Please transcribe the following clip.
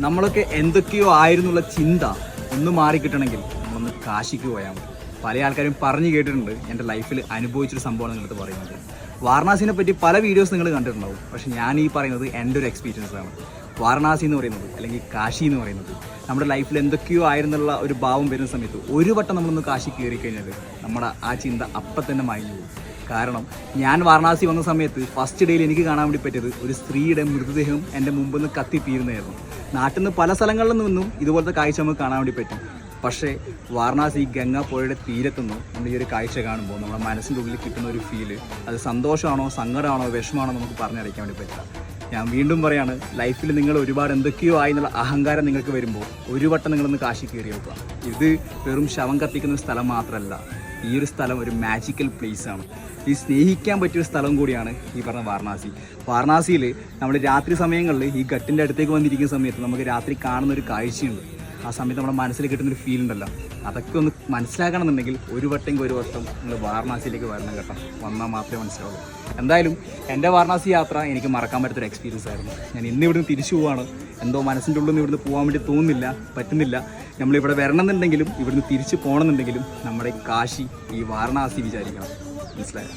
നമ്മളൊക്കെ എന്തൊക്കെയോ ആയിരുന്നുള്ള ചിന്ത ഒന്ന് മാറിക്കിട്ടണമെങ്കിൽ നമ്മളൊന്ന് കാശിക്ക് പോയാൽ മതി. പല ആൾക്കാരും പറഞ്ഞു കേട്ടിട്ടുണ്ട്, എൻ്റെ ലൈഫിൽ അനുഭവിച്ചൊരു സംഭവമാണ് നിങ്ങളടുത്ത് പറയുന്നത്. വാരണാസിനെ പറ്റി പല വീഡിയോസ് നിങ്ങൾ കണ്ടിട്ടുണ്ടാവും, പക്ഷെ ഞാൻ ഈ പറയുന്നത് എൻ്റെ ഒരു എക്സ്പീരിയൻസ് ആണ്. വാരണാസി എന്ന് പറയുന്നത് അല്ലെങ്കിൽ കാശി എന്ന് പറയുന്നത് നമ്മുടെ ലൈഫിൽ എന്തൊക്കെയോ ആയിരുന്നുള്ള ഒരു ഭാവം വരുന്ന സമയത്ത് ഒരു വട്ടം നമ്മളൊന്ന് കാശി കയറി കഴിഞ്ഞാൽ നമ്മുടെ ആ ചിന്ത അപ്പം തന്നെ മാഞ്ഞു പോകും. കാരണം ഞാൻ വാരണാസി വന്ന സമയത്ത് ഫസ്റ്റ് ഡേയിൽ എനിക്ക് കാണാൻ വേണ്ടി പറ്റിയത് ഒരു സ്ത്രീയുടെ മൃതദേഹം എൻ്റെ മുമ്പിൽ നിന്ന് കത്തിത്തീരുന്നതായിരുന്നു. നാട്ടിൽ നിന്ന് പല സ്ഥലങ്ങളിൽ നിന്നും ഇതുപോലത്തെ കാഴ്ച നമുക്ക് കാണാൻ വേണ്ടി പറ്റും. പക്ഷേ വാരണാസി ഗംഗാ പുഴയുടെ തീരത്തുനിന്ന് നമ്മൾ ഈ ഒരു കാഴ്ച കാണുമ്പോൾ നമ്മുടെ മനസ്സിൻ്റെ ഉള്ളിൽ കിട്ടുന്ന ഒരു ഫീല്, അത് സന്തോഷമാണോ സങ്കടമാണോ വിഷമാണോ നമുക്ക് പറഞ്ഞറിയിക്കാൻ വേണ്ടി പറ്റില്ല. ഞാൻ വീണ്ടും പറയാണ്, ലൈഫിൽ നിങ്ങൾ ഒരുപാട് എന്തൊക്കെയോ ആയി എന്നുള്ള അഹങ്കാരം നിങ്ങൾക്ക് വരുമ്പോൾ ഒരു വട്ടം നിങ്ങളൊന്ന് കാശി കയറി നോക്കുക. ഇത് വെറും ശവം കത്തിക്കുന്ന ഒരു സ്ഥലം മാത്രമല്ല, ഈ ഒരു സ്ഥലം ഒരു മാജിക്കൽ പ്ലേസ് ആണ്. ഈ സ്നേഹിക്കാൻ പറ്റിയൊരു സ്ഥലം കൂടിയാണ് ഈ പറഞ്ഞ വാരണാസി. വാരണാസിയിൽ നമ്മൾ രാത്രി സമയങ്ങളിൽ ഈ ഘട്ടിൻ്റെ അടുത്തേക്ക് വന്നിരിക്കുന്ന സമയത്ത് നമുക്ക് രാത്രി കാണുന്ന ഒരു കാഴ്ചയുണ്ട്. ആ സമയത്ത് നമ്മുടെ മനസ്സിൽ കിട്ടുന്നൊരു ഫീൽ ഉണ്ടല്ലോ, അതൊക്കെ ഒന്ന് മനസ്സിലാക്കണമെന്നുണ്ടെങ്കിൽ ഒരു വട്ടം നിങ്ങൾ വാരണാസിയിലേക്ക് വരണം കേട്ടോ. വന്നാൽ മാത്രമേ മനസ്സിലാവുള്ളൂ. എന്തായാലും എൻ്റെ വാരണാസി യാത്ര എനിക്ക് മറക്കാൻ പറ്റാത്തൊരു എക്സ്പീരിയൻസ് ആയിരുന്നു. ഞാൻ ഇന്ന് ഇവിടുന്ന് തിരിച്ചു പോവാണ്. എന്തോ മനസ്സിൻ്റെ ഉള്ളിൽ നിന്ന് ഇവിടുന്ന് പോകാൻ വേണ്ടി പറ്റുന്നില്ല. നമ്മളിവിടെ വരണമെന്നുണ്ടെങ്കിലും ഇവിടുന്ന് തിരിച്ച് പോകണമെന്നുണ്ടെങ്കിലും നമ്മുടെ കാശി ഈ വാരണാസി വിചാരിക്കണം. മനസ്സിലായോ?